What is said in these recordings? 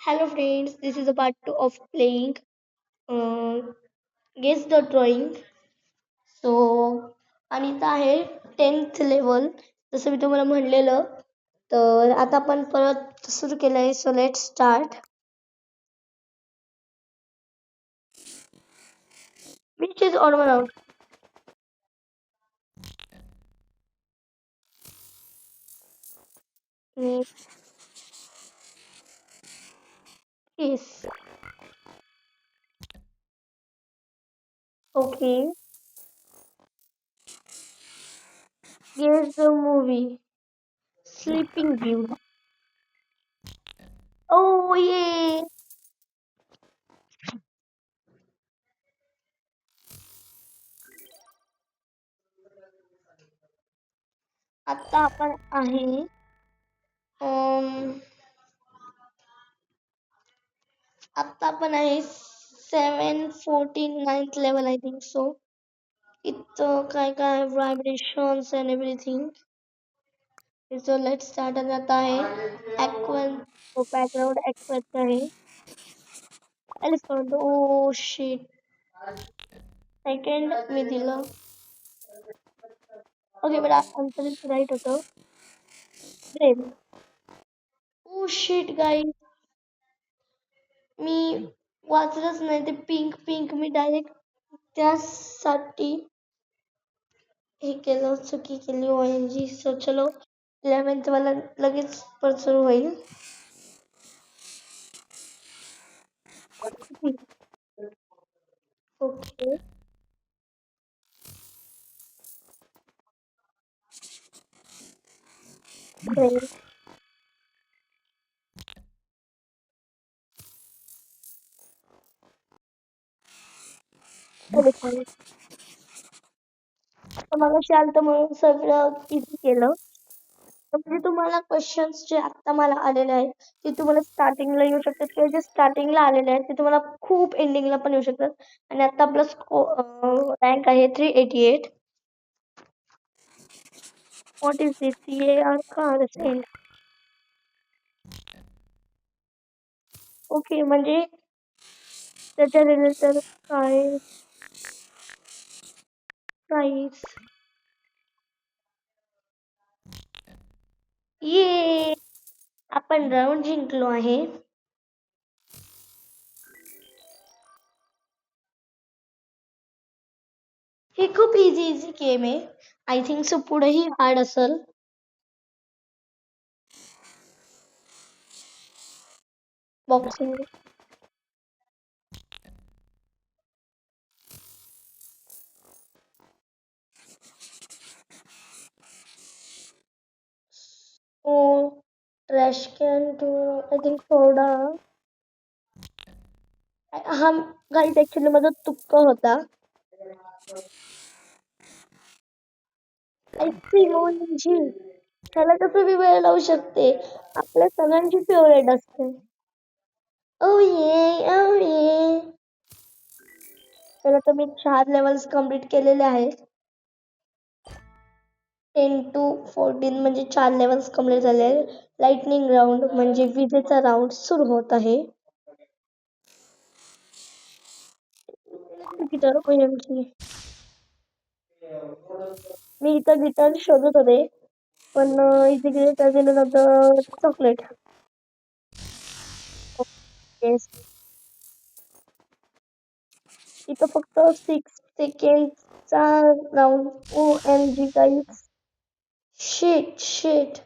Hello friends, this is a part 2 of playing uh, Guess the Drawing. So, Anita आहे 10th level जसं मी तुम्हाला म्हणलेलं तर आता आपण परत सुरू केलं आहे so let start which is on out yes okay guess the movie sleeping beauty oh ये आता आपण आहे अम, आता आपण आहे 7 14 9th level I think so इथं काय काय vibrations and everything so let start आणि आता आहे ॲक्वन बॅकग्राऊंड ॲक्वॅच आहे एलिफंट ओ शिट सेकंड मी दिलं okay but answer is right होतं ब्रेन ओ शिट गाईज मी वाचलंच नाही ते पिंक पिंक मी डायरेक्ट त्यासाठी हे केलं चुकी केली ओ एन जी सो चलो 11th वाला लगेच परत होईल ओके मगाशी आलतं म्हणून सगळं इझी केलं. म्हणजे तुम्हाला क्वेश्चन्स जे आता मला आलेले आहेत, ते तुम्हाला स्टार्टिंगला येऊ शकतात किंवा जे स्टार्टिंगला आलेले आहेत, ते तुम्हाला खूप एंडिंगला पण येऊ शकतात. आणि आता आपला रँक आहे 388. What is this? CAR का एंड? ओके म्हणजे त्याच्या रिलेटेड काय प्राईस ये आपण राऊंड जिंकलो आहे. हे खूप इझी इझी गेम आहे. आय थिंक सो पुढेही हार्ड असेल. बॉक्सिंग ओ trash can too I think सोडा हा गाईज ऍक्च्युली माझा तुक्क होता. जी त्याला कसं मी वेळ लावू शकते आपल्या सगळ्यांची फेवरेट असते. ओ ये ओ ये त्याला तर मी 4 लेवल्स कम्प्लीट केलेले आहेत. 10 to 14 म्हणजे 4 लेवल्स कम्प्लीट झाले. लाइटनिंग राऊंड म्हणजे विजेचा राऊंड सुरू होत आहे. गिटार OMG मी इथं गिटार शोधत होते पण इथे गिटार दिलं नव्हतं चॉकलेट. येस इथं फक्त 6 सेकंडचा round OMG guys shit shit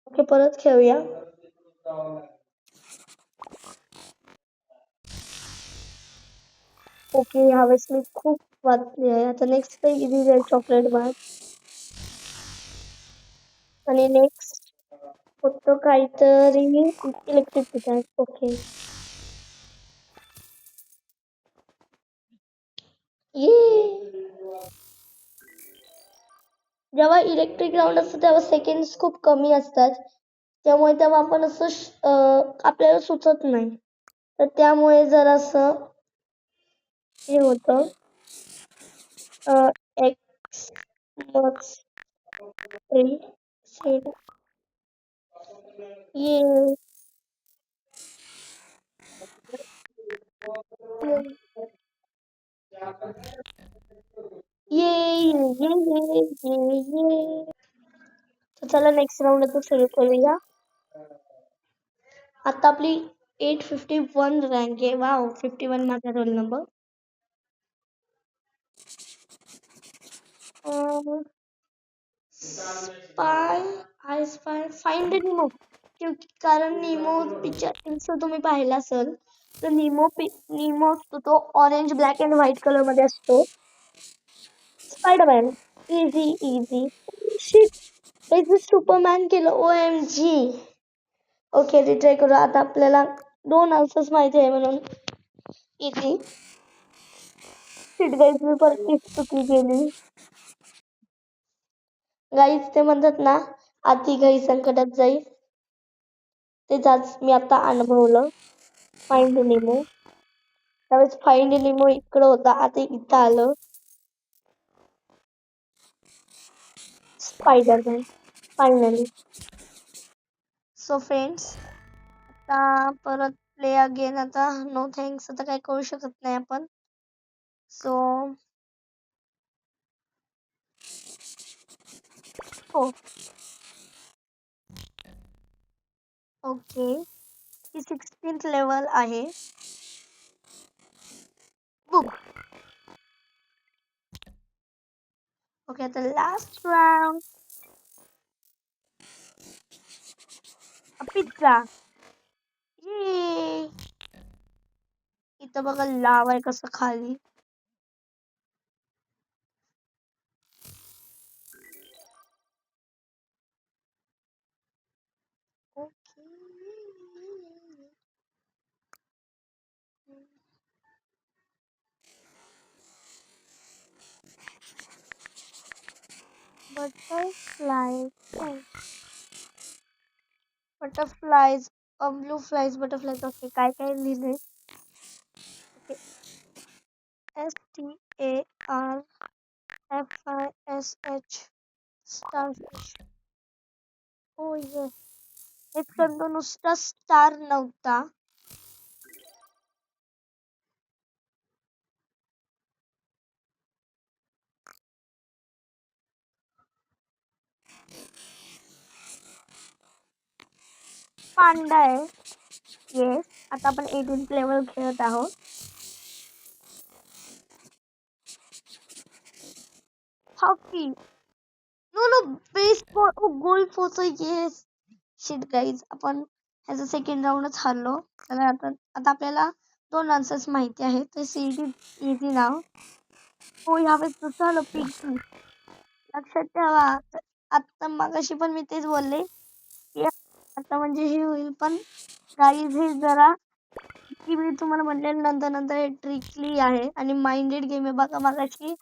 okay परत खेळूया. ओके ह्यावेळेस मी खूप वाचली आहे. आता नेक्स्ट काही इझी जाईल चॉकलेट बार आणि नेक्स्ट फक्त काहीतरी इलेक्ट्रिक गिटार. ओके ये जेव्हा इलेक्ट्रिक राऊंड असतं तेव्हा सेकंड्स खूप कमी असतात. त्यामुळे तेव्हा आपण असं आपल्याला सुचत नाही. तर त्यामुळे जरासं हे होतं एक्स मक्स थ्री सेट ये ये ये ये ये ये. तर चला नेक्स्ट राऊंड आता सुरू करूया. आता आपली 851 रँक आहे. वाव, 51 माझा roll number. Spy, I spy, find निमो. क्योंकि कारण निमो पिक्चर तुम्ही पाहिला असेल तर निमो असतो तो orange black and white colour मध्ये असतो. स्पायडरमॅन. Easy easy. शिट, एक सुपरमॅन केलं. O M G. Okay, retry करू. आता आपल्याला दोन आन्सर्स माहिती आहे म्हणून इझी. शिट गाईज, मी परत तीच चुकी केली. गाईज, ते म्हणतात ना, अति घाई संकटात जाईल. तेच आज मी आता अनुभवलं. फाइंड निमो. त्यावेळेस फाइंड निमो इकडं होता, आता इथं आलं. Spiderman finally. सो फ्रेंड्स, आता परत प्ले अगेन. आता नो थँक्स, आता काय करू शकत नाही आपण. सो हो, ओके. ही 16th लेवल आहे. बुक. ओके, आता लास्ट राउंड. पिझ्झा. ये, इथं बघा लाव आहे कसं खाली. Okay. Butterfly. Butterflies, blue flies, butterflies. Okay, काय काय लिहिलंय. Okay, STARFISH, starfish. ओ ये, एक तो नुसता स्टार नव्हता. पांडा आहे. येस, आता आपण 18th लेवल खेळत आहोत. Hockey. No no, baseball. Oh, golf होतो. येस. शिट गाईज, आपण ह्याचा सेकंड राऊंडच हारलो. तर आता आपल्याला दोन आन्सर्स माहिती आहेत. तर सीडी इझी नाव. हो, ह्यावेळेस कसं आलं पिंकी. लक्षात ठेवा. आता मगाशी पण मी तेच बोलले की आता म्हणजे हे होईल, पण गाईज हे जरा की मी तुम्हाला म्हणले नंतर नंतर हे ट्रिकली आहे आणि माइंडेड गेम आहे. बघा मगाशी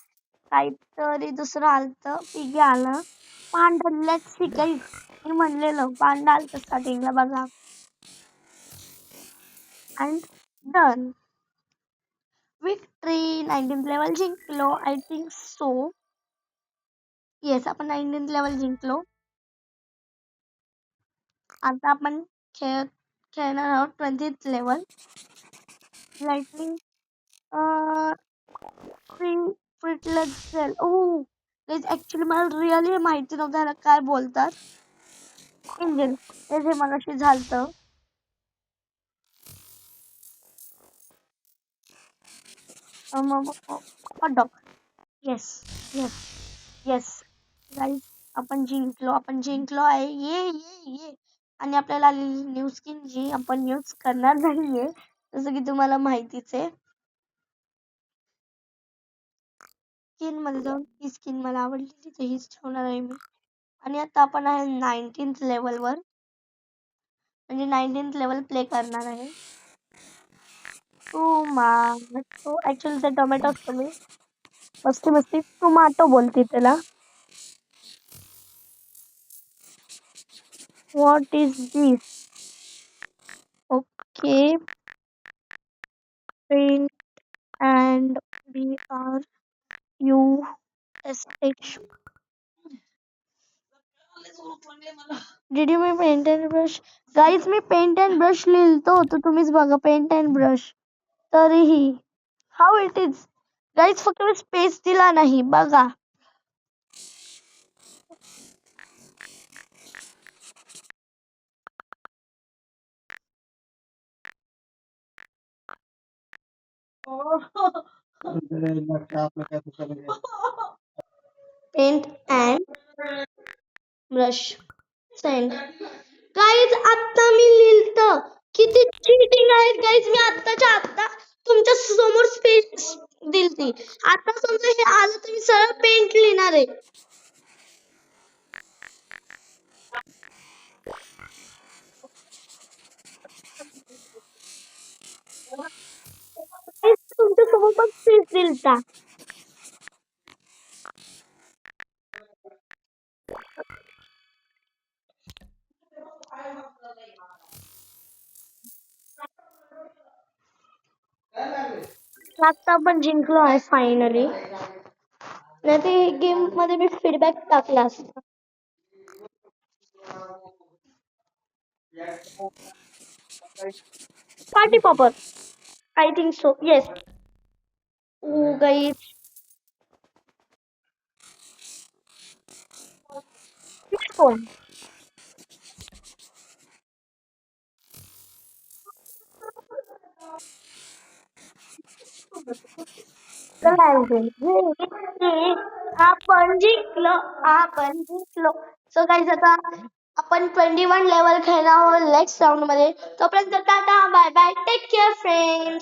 काहीतरी दुसरं आलतं, पिगे आलं. पांढर. लेट्स सी गाईज, मी म्हणलेलं पांडा आलतं स्टार्टिंगला. बघा, and done. Victory. 19th level जिंकलो. I think so. येस, आपण 19th लेवल जिंकलो. आता आपण खेळणार आहोत 20th लेवल. लाइटनिंग. फ्रिटलेट सेल. ओ ऍक्च्युली मला रिअली माहिती नव्हतं ह्याला काय बोलतात. इंजिन. हे मगाशी झालतं. Hotdog. Yes yes yes. Guys, आपण जिंकलो आहे. ये ये ये. आणि आपल्याला आलेली न्यू स्किन जी आपण यूज करणार नाहीये, जसं की तुम्हाला माहितीच आहे. स्किन मध्ये जाऊन ही स्किन मला आवडली तर हीच ठेवणार आहे मी. आणि आता आपण आहे 19th लेवलवर, म्हणजे 19th लेवल प्ले करणार आहे. टोमॅटो. ऍक्च्युअली ते टोमॅटो असतो. मी मस्ती मस्ती टोमॅटो बोलते त्याला. What is this. Okay, paint and BRUSH. Did you मी पेंट अँड ब्रश. गाईज, मी पेंट अँड ब्रश लिहितो, तर तुम्हीच बघा पेंट अँड ब्रश. तरीही हाऊ इट इज गाईज, फक्त मी स्पेस दिला नाही बघा. Paint and brush send. Guys आता मी लिहिलत, किती चिटिंग आहेत गाईज. मी आत्ताच्या आत्ता तुमच्या समोर स्पेस दिलती. आता समजा हे आलं तर मी सरळ पेंट लिहिणार आहे. तुमच्या समोर पण स्पेस दिलता. आता आपण जिंकलो आहे फायनली. नाही ते गेम मध्ये मी फीडबॅक टाकला असता. Party popper, I think so, yes. Oh guys, phone आपण जिंकलो, आपण जिंकलो. सो गाईज आता आपण 21 लेवल खेळणार आहोत नेक्स्ट राऊंड मध्ये. तोपर्यंत tata, bye bye, take care friends.